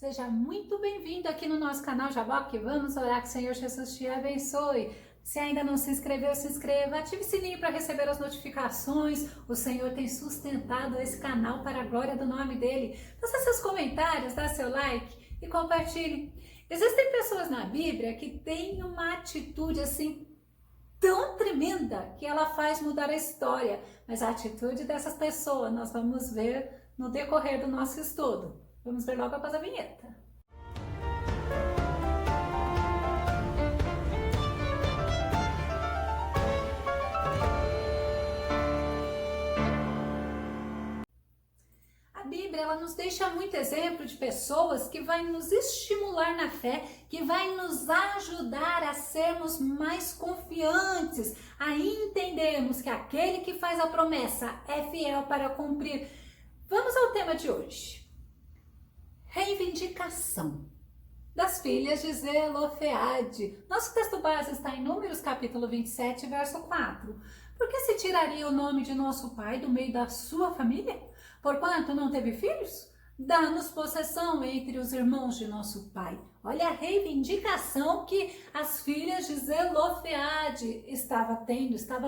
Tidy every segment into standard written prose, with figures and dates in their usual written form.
Seja muito bem-vindo aqui no nosso canal Jaboque. Vamos orar que o Senhor Jesus te abençoe. Se ainda não se inscreveu, se inscreva, ative o sininho para receber as notificações. O Senhor tem sustentado esse canal para a glória do nome dele. Faça seus comentários, dá seu like e compartilhe. Existem pessoas na Bíblia que têm uma atitude assim tão tremenda que ela faz mudar a história. Mas a atitude dessas pessoas nós vamos ver no decorrer do nosso estudo. Vamos ver logo após a vinheta. A Bíblia ela nos deixa muito exemplo de pessoas que vai nos estimular na fé, que vai nos ajudar a sermos mais confiantes, a entendermos que aquele que faz a promessa é fiel para cumprir. Vamos ao tema de hoje. Reivindicação das filhas de Zelofeade. Nosso texto base está em Números capítulo 27, verso 4. Por que se tiraria o nome de nosso pai do meio da sua família? Porquanto não teve filhos? Dá-nos possessão entre os irmãos de nosso pai. Olha a reivindicação que as filhas de Zelofeade estava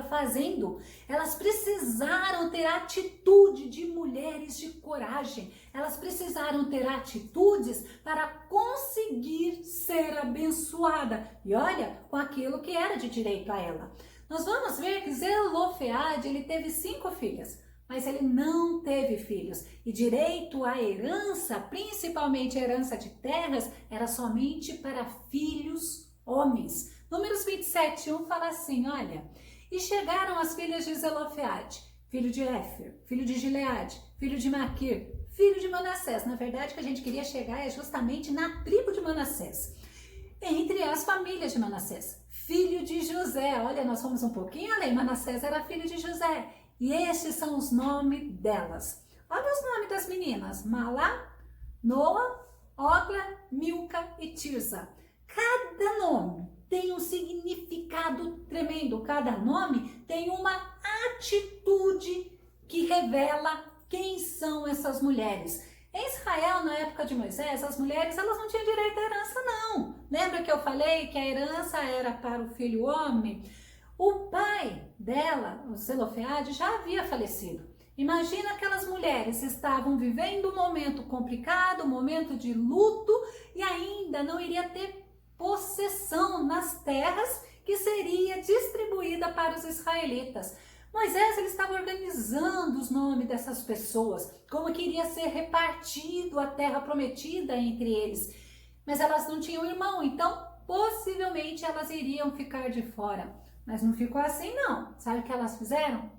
fazendo. Elas precisaram ter atitude de mulheres de coragem. Elas precisaram ter atitudes para conseguir ser abençoada. E olha, com aquilo que era de direito a ela. Nós vamos ver que Zelofeade, ele teve 5 filhas. Mas ele não teve filhos. E direito à herança, principalmente a herança de terras, era somente para filhos homens. Números 27, 1 fala assim, olha. E chegaram as filhas de Zelofeade, filho de Éfer, filho de Gileade, filho de Maquir, filho de Manassés. Na verdade, que a gente queria chegar é justamente na tribo de Manassés. Entre as famílias de Manassés, filho de José. Olha, nós fomos um pouquinho além. Manassés era filho de José. E estes são os nomes delas. Olha os nomes das meninas. Malá, Noa, Ogla, Milca e Tirza. Cada nome tem um significado tremendo. Cada nome tem uma atitude que revela quem são essas mulheres. Em Israel, na época de Moisés, as mulheres elas não tinham direito à herança, não. Lembra que eu falei que a herança era para o filho homem? O pai dela, o Zelofeade, já havia falecido. Imagina aquelas mulheres estavam vivendo um momento complicado, um momento de luto e ainda não iria ter possessão nas terras que seria distribuída para os israelitas. Moisés ele estava organizando os nomes dessas pessoas, como que iria ser repartido a terra prometida entre eles. Mas elas não tinham irmão, então possivelmente elas iriam ficar de fora. Mas não ficou assim não. Sabe o que elas fizeram?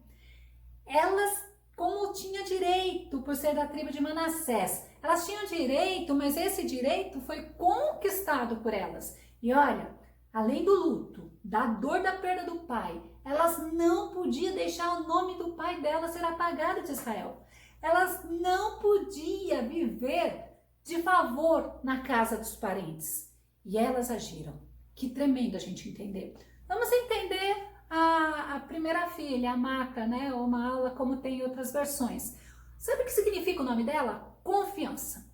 Elas, como tinha direito por ser da tribo de Manassés, elas tinham direito, mas esse direito foi conquistado por elas. E olha, além do luto, da dor da perda do pai, elas não podiam deixar o nome do pai delas ser apagado de Israel. Elas não podiam viver de favor na casa dos parentes. E elas agiram. Que tremendo a gente entender. Vamos entender a primeira filha, a Maca, né? Ou Mala, como tem em outras versões. Sabe o que significa o nome dela? Confiança.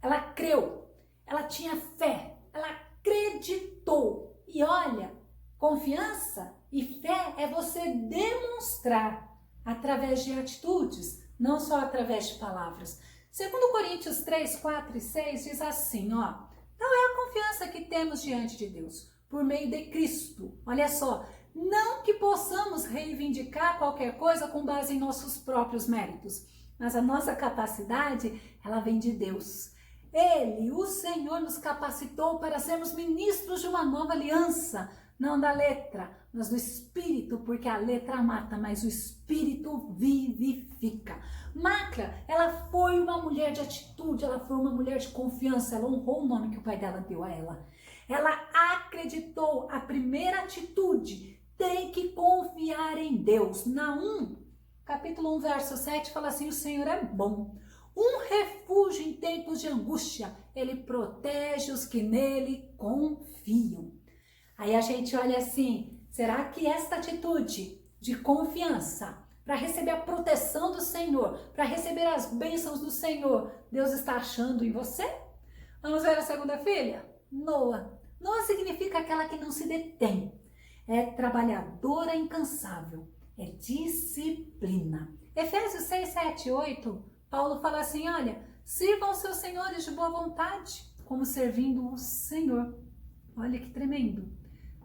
Ela creu, ela tinha fé, ela acreditou. E olha, confiança e fé é você demonstrar através de atitudes, não só através de palavras. Segundo Coríntios 3, 4 e 6 diz assim, ó. Tal é a confiança que temos diante de Deus, por meio de Cristo. Olha só, não que possamos reivindicar qualquer coisa com base em nossos próprios méritos, mas a nossa capacidade, ela vem de Deus. Ele, o Senhor, nos capacitou para sermos ministros de uma nova aliança, não da letra, mas do Espírito, porque a letra mata, mas o Espírito vivifica. Macra, ela foi uma mulher de atitude, ela foi uma mulher de confiança, ela honrou o nome que o pai dela deu a ela. Ela acreditou, a primeira atitude, tem que confiar em Deus. Naum, capítulo 1, verso 7, fala assim, o Senhor é bom, um refúgio em tempos de angústia, ele protege os que nele confiam. Aí a gente olha assim, será que esta atitude de confiança, para receber a proteção do Senhor, para receber as bênçãos do Senhor, Deus está achando em você? Vamos ver a segunda filha? Noa. Noa significa aquela que não se detém. É trabalhadora incansável. É disciplina. Efésios 6, 7 e 8, Paulo fala assim, olha, sirvam os seus senhores de boa vontade, como servindo o Senhor. Olha que tremendo.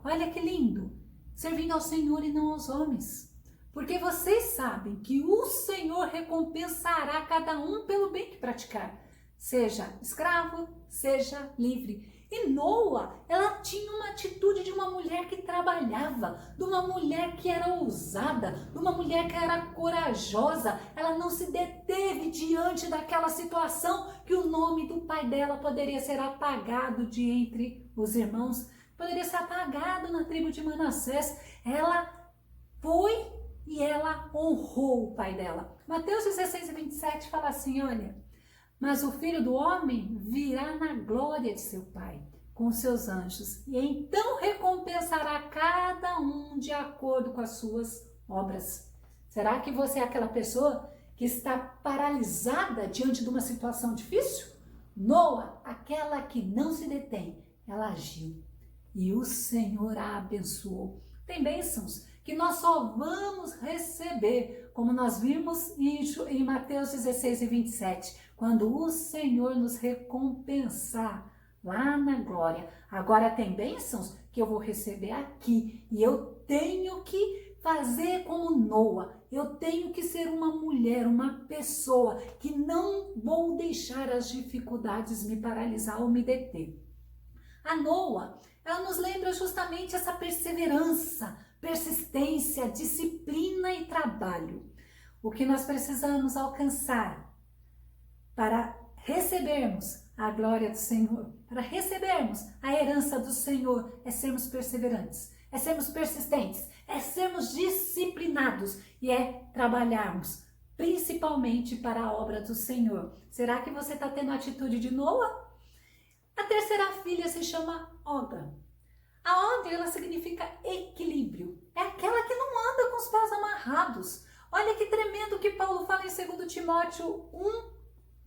Olha que lindo. Servindo ao Senhor e não aos homens. Porque vocês sabem que o Senhor recompensará cada um pelo bem que praticar. Seja escravo, seja livre. E Noa, ela tinha uma atitude de uma mulher que trabalhava, de uma mulher que era ousada, de uma mulher que era corajosa. Ela não se deteve diante daquela situação que o nome do pai dela poderia ser apagado de entre os irmãos, poderia ser apagado na tribo de Manassés. Ela foi e ela honrou o pai dela. Mateus 16 e 27 fala assim, olha, mas o Filho do Homem virá na glória de seu Pai, com seus anjos, e então recompensará cada um de acordo com as suas obras. Será que você é aquela pessoa que está paralisada diante de uma situação difícil? Noa, aquela que não se detém, ela agiu, e o Senhor a abençoou. Tem bênçãos que nós só vamos receber, como nós vimos em Mateus 16 e 27, quando o Senhor nos recompensar lá na glória. Agora tem bênçãos que eu vou receber aqui e eu tenho que fazer como Noa. Eu tenho que ser uma mulher, uma pessoa que não vou deixar as dificuldades me paralisar ou me deter. A Noa, ela nos lembra justamente essa perseverança, persistência, disciplina e trabalho. O que nós precisamos alcançar para recebermos a glória do Senhor, para recebermos a herança do Senhor, é sermos perseverantes, é sermos persistentes, é sermos disciplinados e é trabalharmos principalmente para a obra do Senhor. Será que você está tendo a atitude de Noa? A terceira filha se chama Ogla. A Ogla, ela significa equilíbrio. É aquela que não anda com os pés amarrados. Olha que tremendo que Paulo fala em 2 Timóteo 1,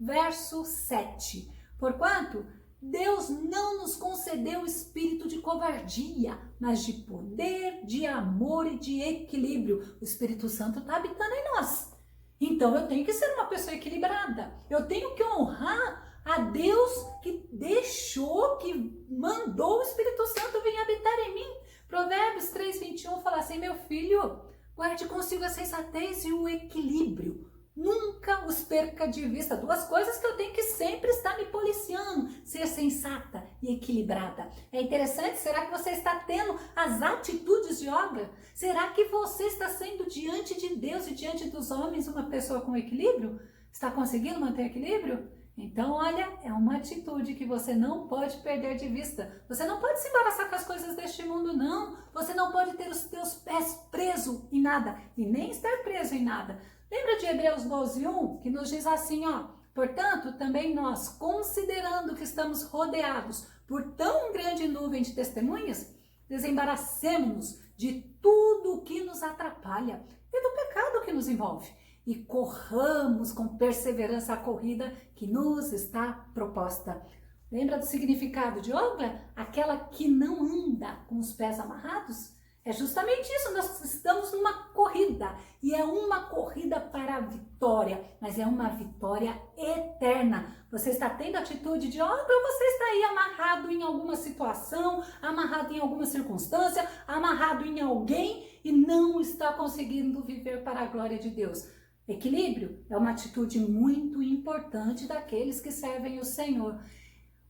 verso 7. Porquanto Deus não nos concedeu espírito de covardia, mas de poder, de amor e de equilíbrio. O Espírito Santo está habitando em nós. Então eu tenho que ser uma pessoa equilibrada. Eu tenho que honrar a Deus que deixou, que mandou o Espírito Santo vir habitar em mim. Provérbios 3, 21 fala assim, meu filho, guarde consigo a sensatez e o equilíbrio. Nunca os perca de vista. Duas coisas que eu tenho que sempre estar me policiando. Ser sensata e equilibrada. É interessante, será que você está tendo as atitudes de Ogla? Será que você está sendo diante de Deus e diante dos homens uma pessoa com equilíbrio? Está conseguindo manter equilíbrio? Então, olha, é uma atitude que você não pode perder de vista. Você não pode se embaraçar com as coisas deste mundo, não. Você não pode ter os teus pés presos em nada e nem estar preso em nada. Lembra de Hebreus 12, 1, que nos diz assim, ó, portanto, também nós, considerando que estamos rodeados por tão grande nuvem de testemunhas, desembaracemos-nos de tudo o que nos atrapalha e do pecado que nos envolve e corramos com perseverança a corrida que nos está proposta. Lembra do significado de Ogla? Aquela que não anda com os pés amarrados? É justamente isso, nós estamos numa corrida, e é uma corrida para a vitória, mas é uma vitória eterna. Você está tendo atitude de Ogla ou você está aí amarrado em alguma situação, amarrado em alguma circunstância, amarrado em alguém e não está conseguindo viver para a glória de Deus? Equilíbrio é uma atitude muito importante daqueles que servem o Senhor.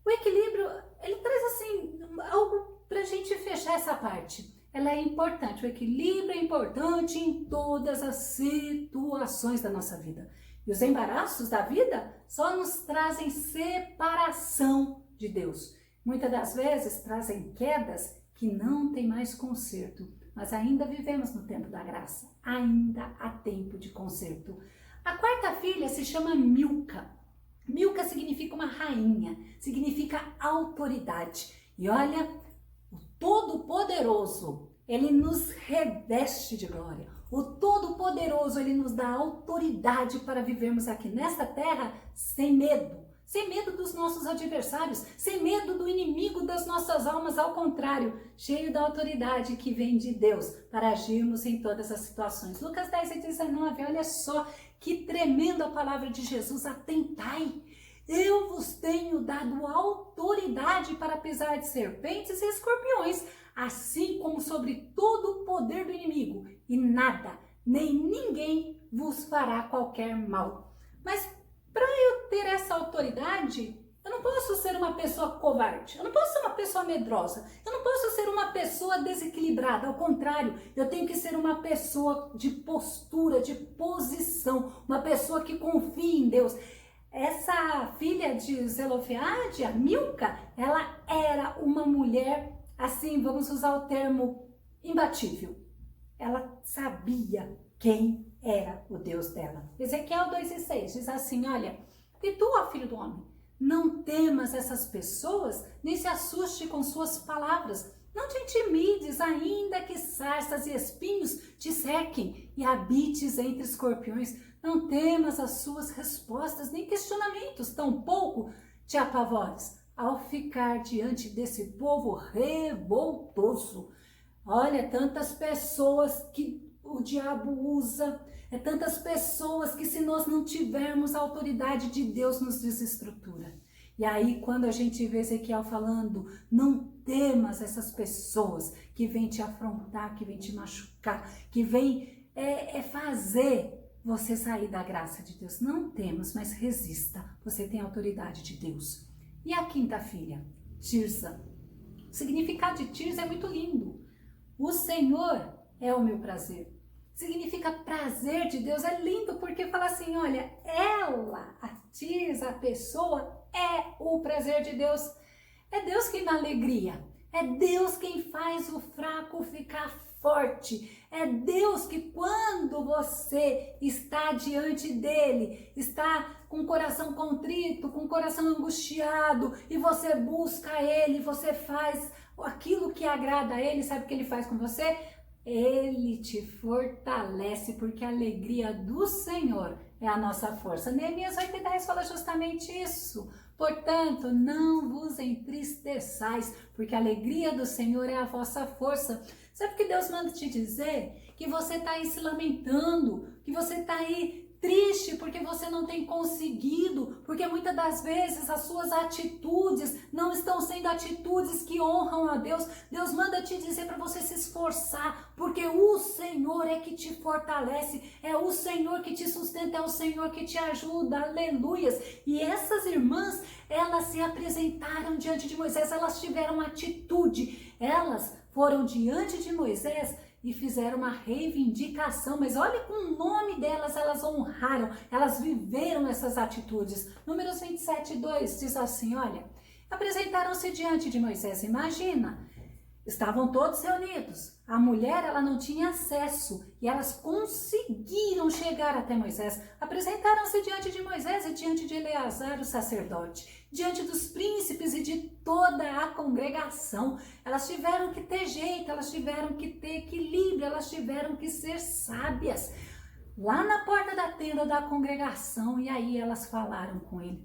O equilíbrio, ele traz assim, algo para a gente fechar essa parte. Ela é importante, o equilíbrio é importante em todas as situações da nossa vida. E os embaraços da vida só nos trazem separação de Deus. Muitas das vezes trazem quedas que não tem mais conserto. Mas ainda vivemos no tempo da graça, ainda há tempo de conserto. A quarta filha se chama Milca. Milca significa uma rainha, significa autoridade. E olha, o Todo-Poderoso, ele nos reveste de glória. O Todo-Poderoso, ele nos dá autoridade para vivermos aqui nesta terra sem medo, sem medo dos nossos adversários, sem medo do inimigo das nossas almas, ao contrário, cheio da autoridade que vem de Deus para agirmos em todas as situações. Lucas 10:19, olha só que tremenda palavra de Jesus, atentai. Eu vos tenho dado autoridade para pisar de serpentes e escorpiões, assim como sobre todo o poder do inimigo, e nada, nem ninguém vos fará qualquer mal. Mas para eu ter essa autoridade, eu não posso ser uma pessoa covarde, eu não posso ser uma pessoa medrosa, eu não posso ser uma pessoa desequilibrada, ao contrário, eu tenho que ser uma pessoa de postura, de posição, uma pessoa que confia em Deus. Essa filha de Zelofeade, a Milca, ela era uma mulher, assim, vamos usar o termo imbatível. Ela sabia quem era o Deus dela. Ezequiel 2:6 diz assim, olha, e tu, ó filho do homem, não temas essas pessoas, nem se assuste com suas palavras. Não te intimides, ainda que sarças e espinhos te sequem e habites entre escorpiões. Não temas as suas respostas, nem questionamentos, tampouco te apavores ao ficar diante desse povo revoltoso. Olha, tantas pessoas que o diabo usa, tantas pessoas que se nós não tivermos a autoridade de Deus nos desestrutura. E aí quando a gente vê Ezequiel falando, não temas essas pessoas que vêm te afrontar, que vêm te machucar, que vêm fazer você sair da graça de Deus. Não temas, mas resista, você tem a autoridade de Deus. E a quinta filha, Tirsa. O significado de Tirsa é muito lindo. O Senhor é o meu prazer. Significa prazer de Deus, é lindo porque fala assim, olha, ela, a Tirsa, a pessoa, é o prazer de Deus. É Deus quem dá alegria, é Deus quem faz o fraco ficar forte. É Deus que quando você está diante dele, está com o coração contrito, com o coração angustiado, e você busca ele, você faz aquilo que agrada a ele, sabe o que ele faz com você? Ele te fortalece, porque a alegria do Senhor é a nossa força. Neemias 8:10 fala justamente isso. Portanto, não vos entristeçais, porque a alegria do Senhor é a vossa força. Sabe o que Deus manda te dizer? Que você está aí se lamentando, que você está aí triste porque você não tem conseguido, porque muitas das vezes as suas atitudes não estão sendo atitudes que honram a Deus. Deus manda te dizer para você se esforçar, porque o Senhor é que te fortalece, é o Senhor que te sustenta, é o Senhor que te ajuda, aleluias. E essas irmãs, elas se apresentaram diante de Moisés, elas tiveram atitude, elas foram diante de Moisés e fizeram uma reivindicação, mas olha, com o nome delas, elas honraram, elas viveram essas atitudes. Números 27:2 diz assim, olha, apresentaram-se diante de Moisés, imagina, estavam todos reunidos, a mulher, ela não tinha acesso, e elas conseguiram chegar até Moisés, apresentaram-se diante de Moisés e diante de Eleazar, o sacerdote, diante dos príncipes e de toda a congregação. Elas tiveram que ter jeito, elas tiveram que ter equilíbrio, elas tiveram que ser sábias. Lá na porta da tenda da congregação, e aí elas falaram com ele.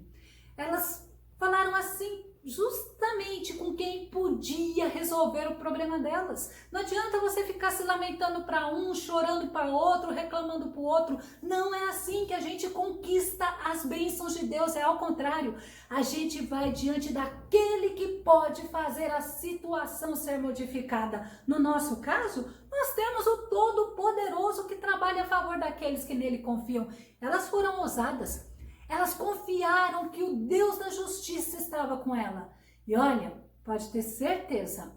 Elas falaram assim, justamente com quem podia resolver o problema delas. Não adianta você ficar se lamentando para um, chorando para outro, reclamando para o outro. Não é assim que a gente conquista as bênçãos de Deus, é ao contrário. A gente vai diante daquele que pode fazer a situação ser modificada. No nosso caso, nós temos o Todo-Poderoso que trabalha a favor daqueles que nele confiam. Elas foram ousadas. Elas confiaram que o Deus da justiça estava com ela. E olha, pode ter certeza,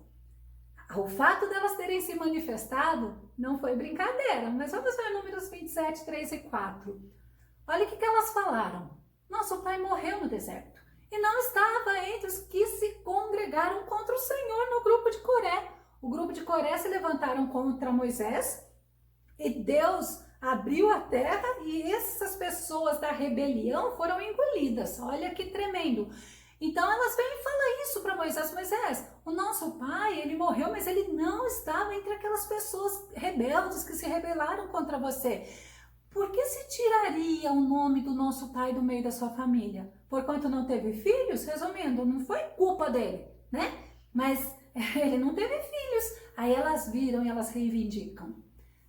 o fato delas terem se manifestado não foi brincadeira. Mas vamos ver Números 27:3 e 4. Olha o que elas falaram. Nosso pai morreu no deserto e não estava entre os que se congregaram contra o Senhor no grupo de Coré. O grupo de Coré se levantaram contra Moisés e Deus abriu a terra e essas pessoas da rebelião foram engolidas. Olha que tremendo. Então elas vêm e falam isso para Moisés. Moisés, o nosso pai, ele morreu, mas ele não estava entre aquelas pessoas rebeldes que se rebelaram contra você. Por que se tiraria o nome do nosso pai do meio da sua família? porquanto não teve filhos, resumindo, não foi culpa dele, né? Mas ele não teve filhos. Aí elas viram e elas reivindicam.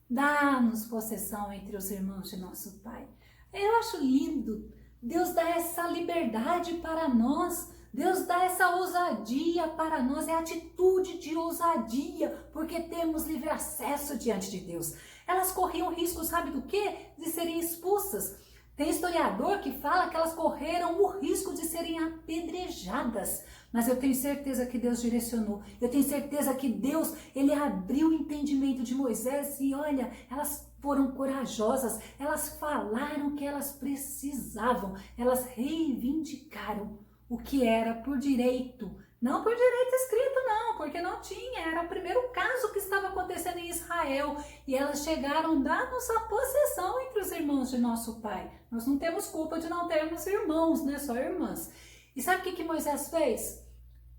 Dá-nos possessão entre os irmãos de nosso pai. Eu acho lindo. Deus dá essa liberdade para nós. Deus dá essa ousadia para nós. É atitude de ousadia, porque temos livre acesso diante de Deus. Elas corriam risco, sabe do quê? De serem expulsas. Tem historiador que fala que elas correram o risco de serem apedrejadas. Mas eu tenho certeza que Deus direcionou. Eu tenho certeza que Deus, ele abriu o entendimento de Moisés e olha, elas foram corajosas. Elas falaram o que elas precisavam. Elas reivindicaram o que era por direito. Não por direito escrito, não, porque não tinha. Era o primeiro caso que estava acontecendo em Israel. E elas chegaram, dá-nos a possessão entre os irmãos de nosso pai. Nós não temos culpa de não termos irmãos, né? Só irmãs. E sabe o que Moisés fez?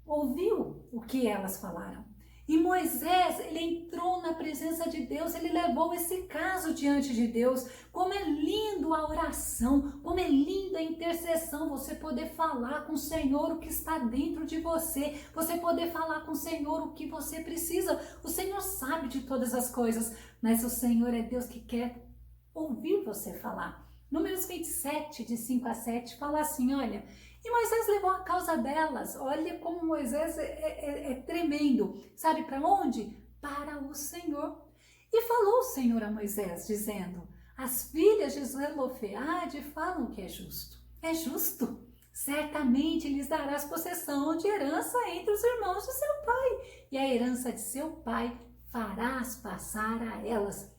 Ouviu o que elas falaram. E Moisés, ele entrou na presença de Deus, ele levou esse caso diante de Deus. Como é lindo a oração, como é linda a intercessão, você poder falar com o Senhor o que está dentro de você, você poder falar com o Senhor o que você precisa. O Senhor sabe de todas as coisas, mas o Senhor é Deus que quer ouvir você falar. Números 27, de 5 a 7, fala assim, olha... E Moisés levou a causa delas. Olha como Moisés é tremendo. Sabe para onde? Para o Senhor. E falou o Senhor a Moisés, dizendo, as filhas de Zelofeade falam que é justo. É justo. Certamente lhes darás possessão de herança entre os irmãos de seu pai. E a herança de seu pai farás passar a elas.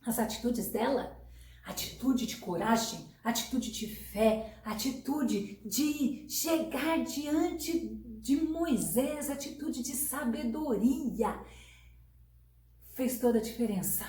As atitudes dela, atitude de coragem, atitude de fé, atitude de chegar diante de Moisés, atitude de sabedoria, fez toda a diferença.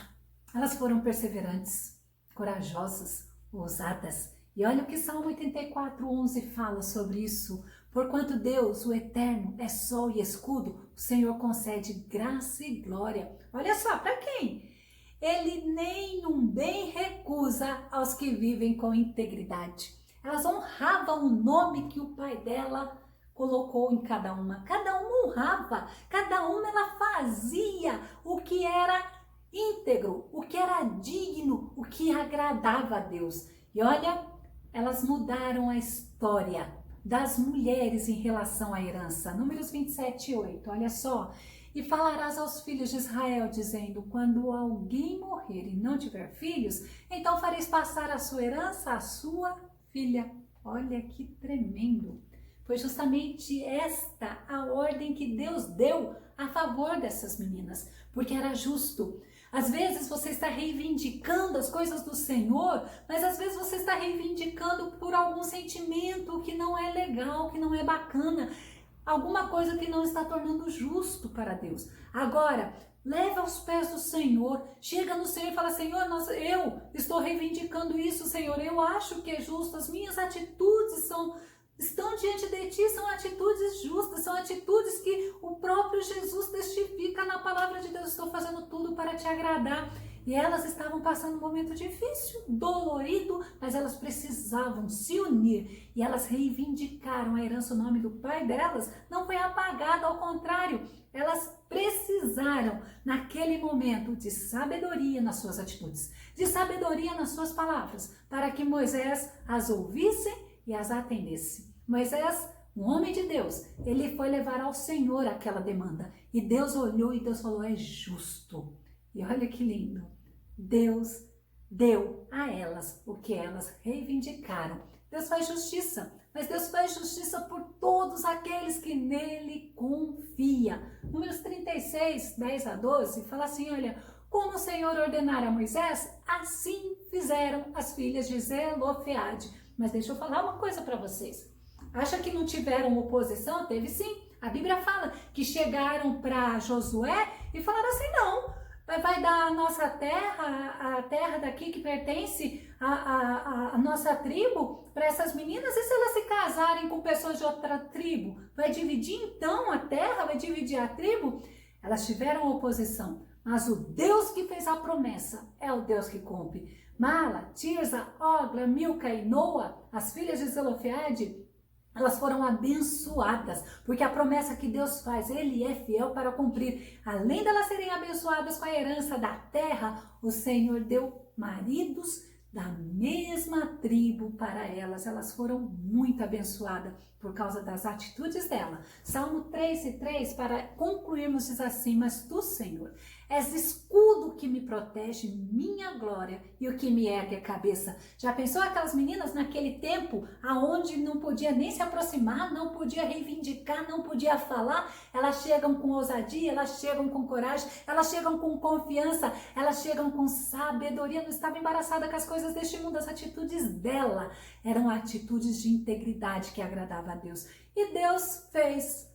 Elas foram perseverantes, corajosas, ousadas. E olha o que Salmo 84:11 fala sobre isso. Porquanto Deus, o Eterno, é sol e escudo, o Senhor concede graça e glória. Olha só, para quem? Ele nenhum bem recusa aos que vivem com integridade. Elas honravam o nome que o pai dela colocou em cada uma. Cada uma honrava, cada uma ela fazia o que era íntegro, o que era digno, o que agradava a Deus. E olha, elas mudaram a história das mulheres em relação à herança. Números 27:8, olha só. E falarás aos filhos de Israel, dizendo, quando alguém morrer e não tiver filhos, então fareis passar a sua herança à sua filha. Olha que tremendo. Foi justamente esta a ordem que Deus deu a favor dessas meninas, porque era justo. Às vezes você está reivindicando as coisas do Senhor, mas às vezes você está reivindicando por algum sentimento que não é legal, que não é bacana. Alguma coisa que não está tornando justo para Deus. Agora, leva aos pés do Senhor, chega no Senhor e fala, Senhor, eu estou reivindicando isso, Senhor, eu acho que é justo, as minhas atitudes estão diante de Ti, são atitudes justas, são atitudes que o próprio Jesus testifica na palavra de Deus, estou fazendo tudo para Te agradar. E elas estavam passando um momento difícil, dolorido, mas elas precisavam se unir. E elas reivindicaram a herança, o nome do pai delas não foi apagado, ao contrário. Elas precisaram, naquele momento, de sabedoria nas suas atitudes, de sabedoria nas suas palavras, para que Moisés as ouvisse e as atendesse. Moisés, um homem de Deus, ele foi levar ao Senhor aquela demanda. E Deus olhou e Deus falou, é justo. E olha que lindo, Deus deu a elas o que elas reivindicaram. Deus faz justiça, mas Deus faz justiça por todos aqueles que nele confiam. Números 36, 10 a 12, fala assim, olha, como o Senhor ordenara a Moisés, assim fizeram as filhas de Zelofeade. Mas deixa eu falar uma coisa para vocês. Acha que não tiveram oposição? Teve sim. A Bíblia fala que chegaram para Josué e falaram assim, não. Vai dar a nossa terra, a terra daqui que pertence à nossa tribo, para essas meninas, e se elas se casarem com pessoas de outra tribo? Vai dividir então a terra? Vai dividir a tribo? Elas tiveram oposição, mas o Deus que fez a promessa é o Deus que cumpre. Mala, Tirza, Ogla, Milca e Noa, as filhas de Zelofeade, Elas foram abençoadas, porque a promessa que Deus faz, Ele é fiel para cumprir. Além delas serem abençoadas com a herança da terra, o Senhor deu maridos da mesma tribo para elas. Elas foram muito abençoadas por causa das atitudes dela. Salmo 3:3, para concluirmos, diz assim: mas tu, Senhor, és escudo que me protege, minha glória e o que me ergue a cabeça. Já pensou aquelas meninas naquele tempo, aonde não podia nem se aproximar, não podia reivindicar, não podia falar? Elas chegam com ousadia, elas chegam com coragem, elas chegam com confiança, elas chegam com sabedoria. Não estava embaraçada com as coisas deste mundo. As atitudes dela eram atitudes de integridade que agradavam a Deus. E Deus fez,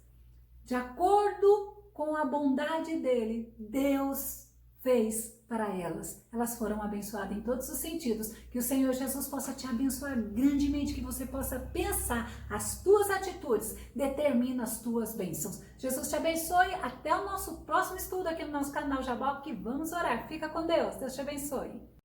de acordo com a bondade dele, Deus fez para elas. Elas foram abençoadas em todos os sentidos. Que o Senhor Jesus possa te abençoar grandemente, que você possa pensar as tuas atitudes, determina as tuas bênçãos. Jesus te abençoe. Até o nosso próximo estudo aqui no nosso canal Jabal, que vamos orar. Fica com Deus. Deus te abençoe.